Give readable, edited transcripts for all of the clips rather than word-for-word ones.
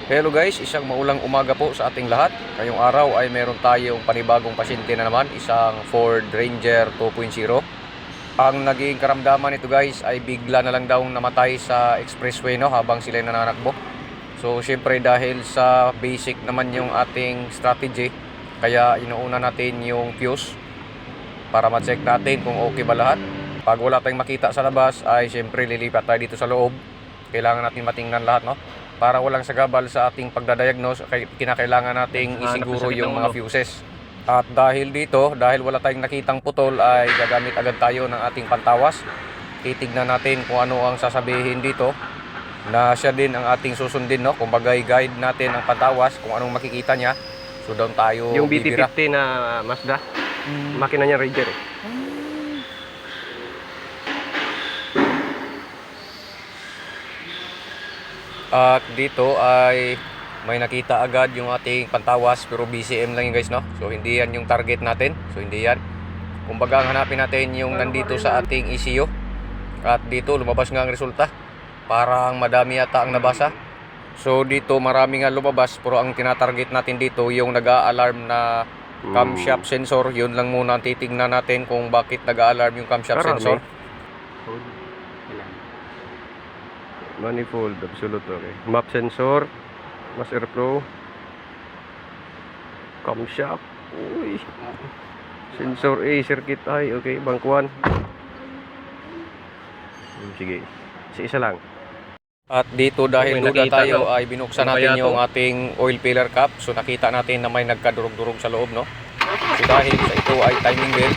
Hello guys, isang maulang umaga po sa ating lahat. Ngayong araw ay meron tayong panibagong pasyente na naman, isang Ford Ranger 2.0. Ang naging karamdaman nito guys ay bigla na lang daw namatay sa expressway habang sila nananakbo. So syempre dahil sa basic naman yung ating strategy, kaya inuuna natin yung fuse para ma-check natin kung okay ba lahat. Pag wala tayong makita sa labas ay syempre lilipat tayo dito sa loob. Kailangan natin matingnan lahat para walang sagabal sa ating pagdadiagnose, kinakailangan nating isiguro yung mga fuses. At dahil wala tayong nakitang putol, ay gagamit agad tayo ng ating pantawas. Titignan natin kung ano ang sasabihin dito, na siya din ang ating susundin, kumbaga guide natin ang pantawas kung anong makikita niya. So doon tayo yung bibira. BT50 na Mazda, makina niya Ranger At dito ay may nakita agad yung ating pantawas, pero BCM lang yun guys, So hindi yan yung target natin. So hindi yan. Kumbaga hanapin natin yung nandito sa ating ECU. At dito lumabas nga ang resulta. Parang madami yata ang nabasa. So dito marami nga lumabas, pero ang tinatarget natin dito yung nag-a-alarm na camshaft sensor. Yun lang muna ang titignan natin kung bakit nag-a-alarm yung camshaft sensor. manifold, absolute, okay. Map sensor, mass airflow, camshaft, uy, sensor A, circuit I, okay, bangkuan. Sige, isa lang. At dito dahil Okay, duda nakita tayo ko. ay binuksan Ano natin kaya yung to? ating oil filler cap. So nakita natin na may nagkadurog-durog sa loob, So dahil sa ito ay timing belt,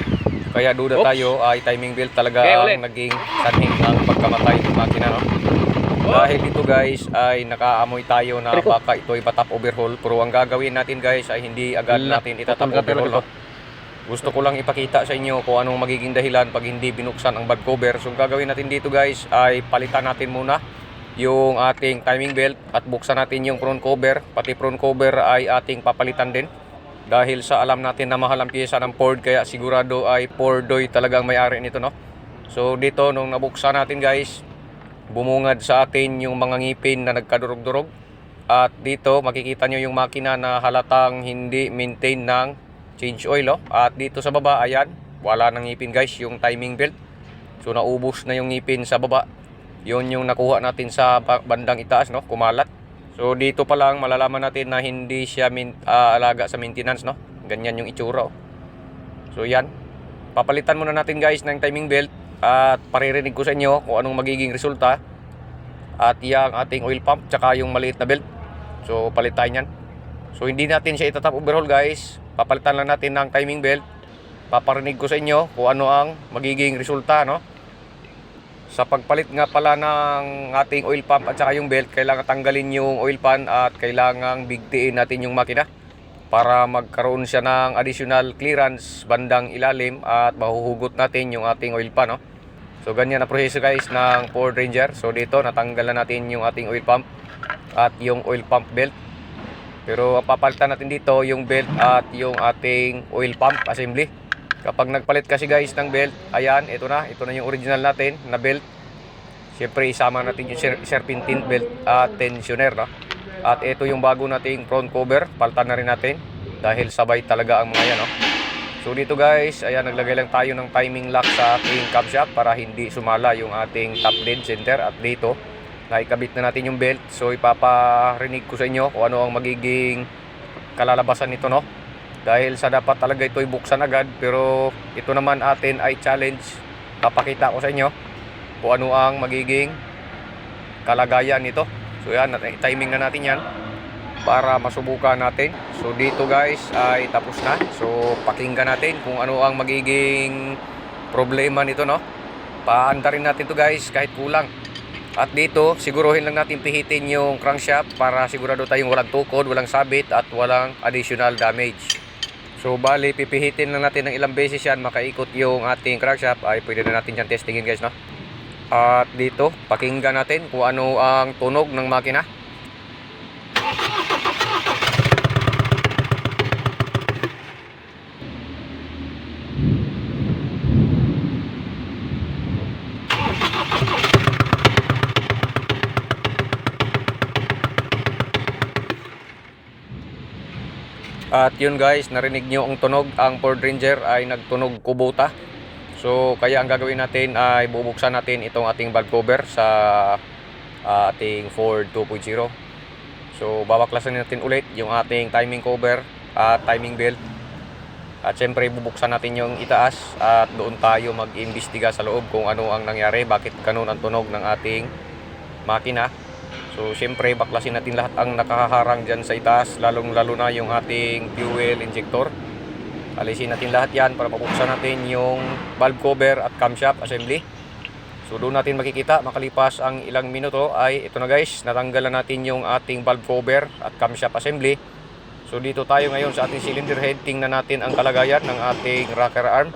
kaya duda tayo ay timing belt talaga ang naging sanhi ng pagkamatay ng makina, Dahil dito guys ay nakaamoy tayo na baka ito ay patap overhaul, pero ang gagawin natin guys ay hindi agad natin itatap overhaul, Gusto ko lang ipakita sa inyo kung anong magiging dahilan pag hindi binuksan ang bag cover. So ang gagawin natin dito guys ay palitan natin muna yung ating timing belt at buksan natin yung front cover. Pati front cover ay ating papalitan din. Dahil sa alam natin na mahal ang pyesa ng Ford, kaya sigurado ay Fordoy talagang may-ari nito, So dito nung nabuksan natin guys, bumungad sa atin yung mga ngipin na nagkadurog-durog. At dito makikita nyo yung makina na halatang hindi maintain ng change oil, At dito sa baba, ayan, wala nang ngipin guys, yung timing belt. So naubos na yung ngipin sa baba. Yun yung nakuha natin sa bandang itaas, kumalat. So dito pa lang malalaman natin na hindi siya alaga sa maintenance, Ganyan yung itsura, So yan, papalitan muna natin guys ng timing belt. At paririnig ko sa inyo kung anong magiging resulta. At yung ating oil pump, tsaka yung maliit na belt. So palitan yan. So hindi natin siya itatap overhaul guys. Papalitan lang natin ng timing belt. Paparinig ko sa inyo kung ano ang magiging resulta, Sa pagpalit nga pala ng ating oil pump at saka yung belt, kailangan tanggalin yung oil pan at kailangan bigtiin natin yung makina para magkaroon siya ng additional clearance bandang ilalim at mahuhugot natin yung ating oil pan, So ganyan na proseso guys ng Ford Ranger. So dito natanggal na natin yung ating oil pump at yung oil pump belt. Pero ang papalitan natin dito yung belt at yung ating oil pump assembly. Kapag nagpalit kasi guys ng belt, ayan, ito na yung original natin na belt. Siyempre isama natin yung serpentine belt at tensioner, At ito yung bago nating front cover, palitan na rin natin dahil sabay talaga ang mga yan, So dito guys, ayan, naglagay lang tayo ng timing lock sa ating camshaft para hindi sumala yung ating top dead center. At dito naikabit na natin yung belt. So ipaparinig ko sa inyo kung ano ang magiging kalalabasan nito, Dahil sa dapat talaga ito ay buksan agad, pero ito naman atin ay challenge. Papakita ko sa inyo kung ano ang magiging kalagayan nito. So yan, timing na natin yan para masubukan natin. So dito guys ay tapos na. So pakinggan natin kung ano ang magiging problema nito, Paanda rin natin to guys kahit kulang. At dito siguruhin lang natin pihitin yung crankshaft para sigurado tayong walang tukod, walang sabit at walang additional damage. So bali pipihitin lang natin ng ilang beses yan makaikot yung ating crankshaft, ay pwede na natin yan testingin guys, At dito pakinggan natin kung ano ang tunog ng makina. At yun guys, narinig nyo ang tunog. Ang Ford Ranger ay nagtunog kubota. So kaya ang gagawin natin ay bubuksan natin itong ating valve cover sa ating Ford 2.0. So babaklasin natin ulit yung ating timing cover at timing belt. At syempre bubuksan natin yung itaas at doon tayo mag-imbestiga sa loob kung ano ang nangyari, bakit ganun ang tunog ng ating makina. So syempre baklasin natin lahat ang nakaharang dyan sa itaas, lalo na yung ating fuel injector. Alisin natin lahat yan para mabuksan natin yung valve cover at camshaft assembly. So doon natin makikita, makalipas ang ilang minuto ay ito na guys, natanggalan natin yung ating valve cover at camshaft assembly. So dito tayo ngayon sa ating cylinder head, tingnan natin ang kalagayan ng ating rocker arm.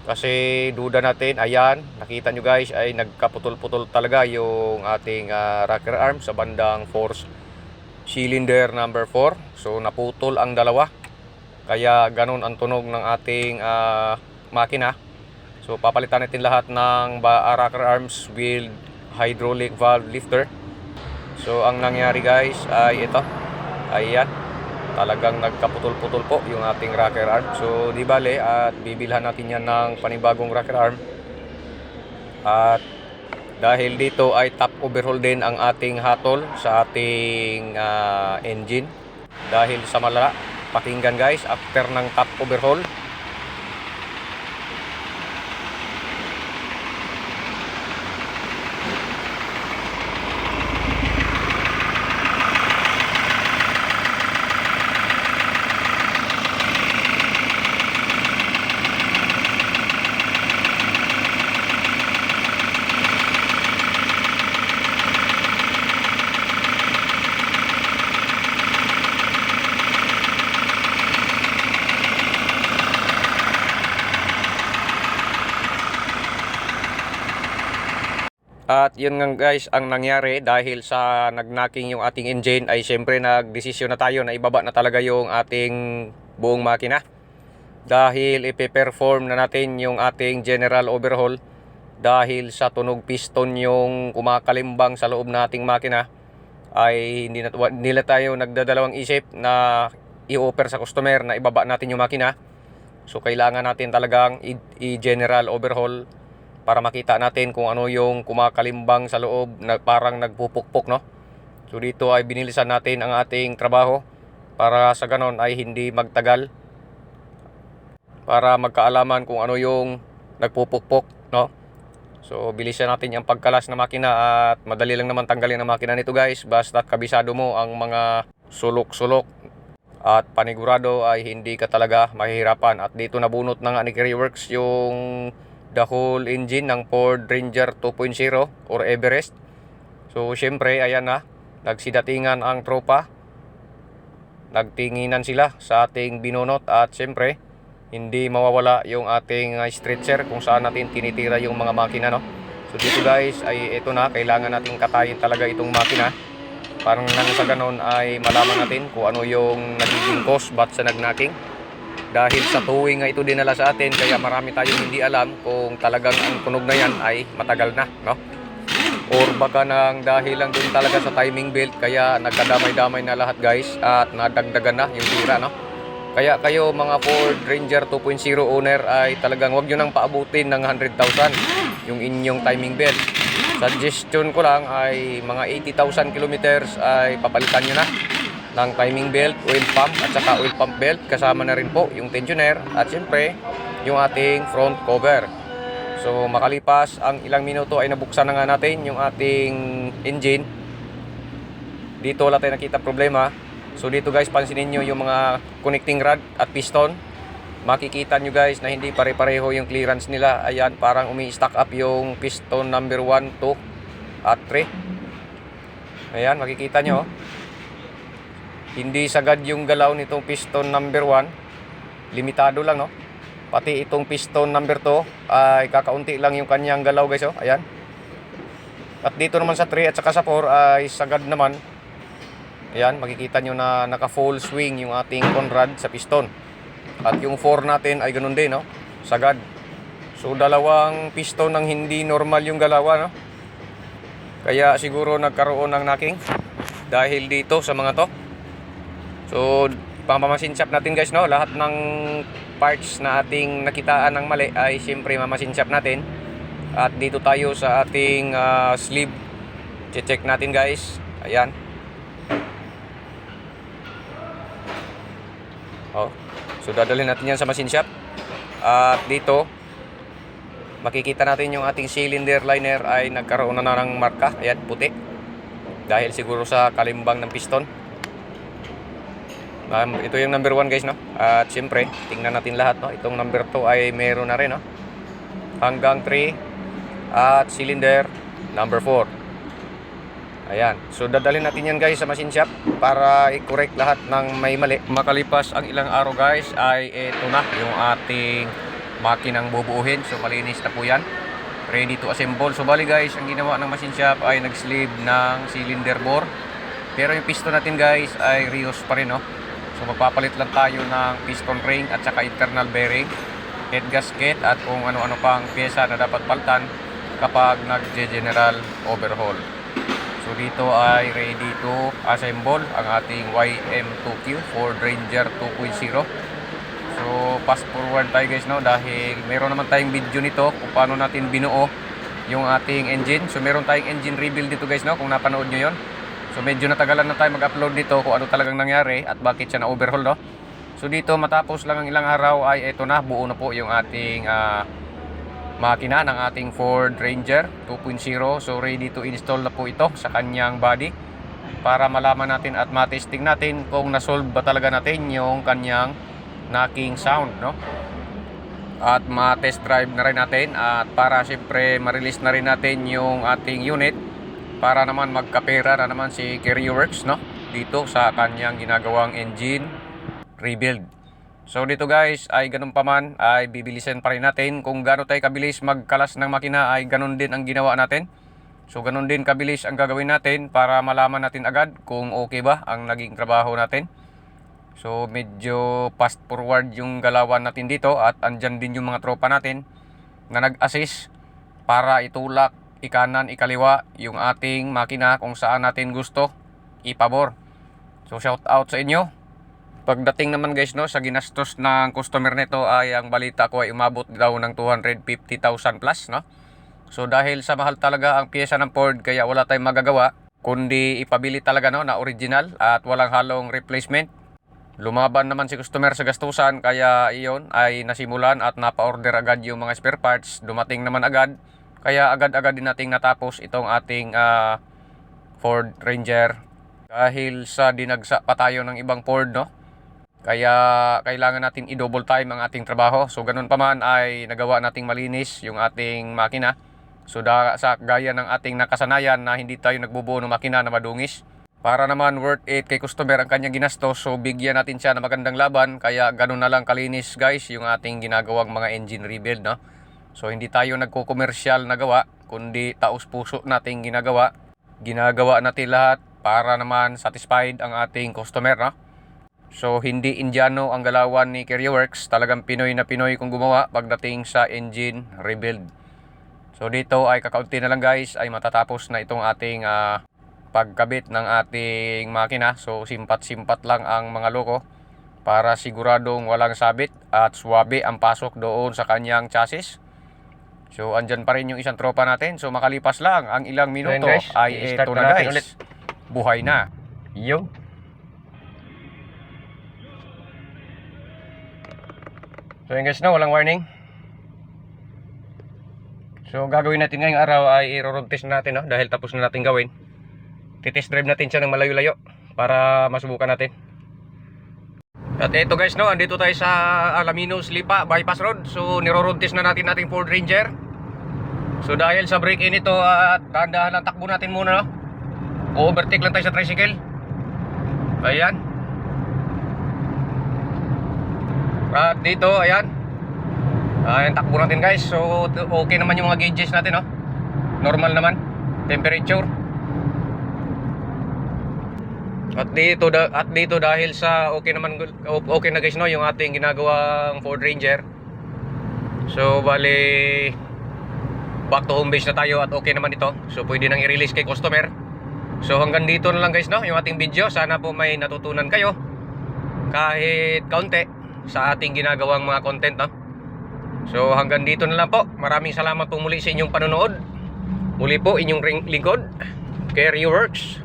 Kasi duda natin, ayan, nakita nyo guys ay nagkaputol-putol talaga yung ating rocker arm sa bandang force cylinder number 4. So naputol ang dalawa, kaya ganun ang tunog ng ating makina. So papalitan natin lahat ng rocker arms with hydraulic valve lifter. So ang nangyari guys ay ito, ayan, talagang nagkaputol-putol po yung ating rocker arm. So di bale at bibilhan natin yan ng panibagong rocker arm. At dahil dito ay top overhaul din ang ating hatol sa ating engine. Dahil sa malala, pakinggan guys, after ng top overhaul, at yun nga guys ang nangyari dahil sa nagnacking yung ating engine ay syempre nagdesisyon na tayo na ibaba na talaga yung ating buong makina. Dahil ipe-perform na natin yung ating general overhaul dahil sa tunog piston yung kumakalimbang sa loob ng ating makina ay hindi nila tayo nagdadalawang isip na i-offer sa customer na ibaba natin yung makina. So kailangan natin talagang i-general overhaul para makita natin kung ano yung kumakalimbang sa loob na parang nagpupukpok, no? So dito ay binilisan natin ang ating trabaho para sa ganon ay hindi magtagal, para magkaalaman kung ano yung nagpupukpok, no? So bilisan natin yung pagkalas na makina at madali lang naman tanggalin ang makina nito guys, basta kabisado mo ang mga sulok-sulok at panigurado ay hindi ka talaga mahihirapan. At dito nabunot na nga ni Carryworks yung the whole engine ng Ford Ranger 2.0 or Everest. So syempre ayan na, nagsidatingan ang tropa, nagtinginan sila sa ating binunot. At syempre hindi mawawala yung ating stretcher kung saan natin tinitira yung mga makina, no? So dito guys ay ito na, kailangan nating katayin talaga itong makina parang nang sa ganon ay malaman natin kung ano yung nagiging cause ba't sa nagnacking. Dahil sa towing nga ito dinala sa atin, kaya marami tayong hindi alam kung talagang ang tunog na yan ay matagal na, no? Or baka nang dahil lang dun talaga sa timing belt, kaya nagkadamay-damay na lahat guys at nadagdagan na yung tira, no? Kaya kayo mga Ford Ranger 2.0 owner ay talagang wag nyo nang paabutin ng 100,000 yung inyong timing belt. Suggestion ko lang ay mga 80,000 kilometers ay papalitan nyo na ng timing belt, oil pump at saka oil pump belt, kasama na rin po yung tensioner at syempre yung ating front cover. So makalipas ang ilang minuto ay nabuksan na nga natin yung ating engine. Dito wala tayo nakita problema. So dito guys, pansinin nyo yung mga connecting rod at piston. Makikita nyo guys na hindi pare-pareho yung clearance nila. Ayan, parang umi-stack up yung piston number 1, 2 at 3. Ayan, makikita nyo. Hindi sagad yung galaw nitong piston number 1. Limitado lang, no? Pati itong piston number 2 ay kakaunti lang yung kanyang galaw guys, oh. Ayan. At dito naman sa 3 at saka sa 4 ay sagad naman. Ayan, makikita nyo na naka full swing yung ating conrod sa piston. At yung 4 natin ay ganun din, no? Sagad. So dalawang piston ng hindi normal yung galawan, no? Kaya siguro nagkaroon ng knocking dahil dito sa mga to. So Pamamasin shop natin guys, no? Lahat ng parts na ating nakitaan ng mali ay siyempre mamasin shop natin. At dito tayo sa ating sleeve. Check natin guys. Ayan. Oh. So dadalhin natin yan sa machine shop. At dito makikita natin yung ating cylinder liner ay nagkaroon na ng marka. Ayan, puti. Dahil siguro sa kalimbang ng piston. Ito yung number 1 guys, no? At siyempre, tingnan natin lahat, no? Itong number 2 ay meron na rin, no? Hanggang 3 at cylinder number 4. Ayan. So dadalhin natin yan guys sa machine shop para i-correct lahat ng may mali. Makalipas ang ilang araw guys ay ito na yung ating makinang bubuuhin. So malinis na po yan. Ready to assemble. So bali guys, ang ginawa ng machine shop ay nag-sleeve ng cylinder bore. Pero yung piston natin guys ay reuse pa rin, no? So magpapalit lang tayo ng piston ring at saka internal bearing, head gasket at kung ano-ano pang pyesa na dapat palitan kapag nag-general overhaul. So dito ay ready to assemble ang ating YM2Q Ford Ranger 2.0. So fast forward tayo guys, no? Dahil meron naman tayong video nito kung paano natin binuo yung ating engine. So meron tayong engine rebuild dito guys, no? Kung napanood nyo yon. So medyo natagalan na tayo mag-upload dito kung ano talagang nangyari at bakit siya na-overhaul, no? So dito matapos lang ang ilang araw ay ito na, buo na po yung ating makina ng ating Ford Ranger 2.0. So ready to install na po ito sa kanyang body para malaman natin at matesting natin kung na-solve ba talaga natin yung kanyang knocking sound, no? At ma-test drive na rin natin at para siyempre ma-release na rin natin yung ating unit para naman magkapera na naman si CarrierWorks, no? Dito sa kanyang ginagawang engine rebuild. So dito guys ay ganun pa man ay bibilisan pa rin natin. Kung gaano tayo kabilis magkalas ng makina ay ganun din ang ginawa natin. So ganun din kabilis ang gagawin natin para malaman natin agad kung okay ba ang naging trabaho natin. So medyo fast forward yung galawan natin dito at andyan din yung mga tropa natin na nag-assist para itulak ikanan, ikaliwa yung ating makina kung saan natin gusto ipabor. So shout out sa inyo. Pagdating naman guys, no, sa ginastos ng customer nito ay ang balita ko ay umabot daw ng 250,000 plus, no? So dahil sa mahal talaga ang pyesa ng Ford kaya wala tayong magagawa kundi ipabili talaga, no, na original at walang halong replacement. Lumaban naman si customer sa gastusan kaya iyon ay nasimulan at napa-order agad yung mga spare parts. Dumating naman agad. Kaya agad-agad din nating natapos itong ating Ford Ranger. Dahil sa dinagsa pa tayo ng ibang Ford, no? Kaya kailangan natin i-double time ang ating trabaho. So ganun pa man ay nagawa nating malinis yung ating makina. So sa gaya ng ating nakasanayan na hindi tayo nagbubuo ng makina na madungis. Para naman worth it kay customer ang kanyang ginastos. So bigyan natin siya ng magandang laban. Kaya ganun na lang kalinis guys yung ating ginagawang mga engine rebuild, no? So hindi tayo nagko-commercial na gawa, kundi taos puso nating ginagawa. Ginagawa natin lahat para naman satisfied ang ating customer, no? So hindi Indiano ang galawan ni CarrierWorks, talagang Pinoy na Pinoy kung gumawa pagdating sa engine rebuild. So dito ay kakaunti na lang guys ay matatapos na itong ating pagkabit ng ating makina. So simpat-simpat lang ang mga loko para siguradong walang sabit at swabe ang pasok doon sa kanyang chassis. So andyan pa rin yung isang tropa natin. So makalipas lang ang ilang minuto guys, ay ito na guys ulit. Buhay na. Yo. So yun guys, no, walang warning. So gagawin natin ngayong araw ay i-road test natin, no? Dahil tapos na natin gawin. Titest drive natin siya ng malayo-layo para masubukan natin. At ito guys, no, andito tayo sa Alaminos Lipa Bypass Road. So niro-road test na natin ating Ford Ranger. So dahil sa break-in ito at dahan-dahan lang takbo natin muna, no? Overtake lang tayo sa tricycle. Ayan. At dito, ayan. Ayan, takbo natin guys. So okay naman yung mga gauges natin, no? Normal naman temperature. At dito dahil sa okay na guys, no, yung ating ginagawang Ford Ranger. So bali back to home base na tayo at okay naman ito. So pwede nang i-release kay customer. So hanggang dito na lang guys, no, yung ating video. Sana po may natutunan kayo. kahit kaunti sa ating ginagawang mga content, no? So hanggang dito na lang po. Maraming salamat po muli sa inyong panonood. Muli po inyong lingkod, Kerry Works.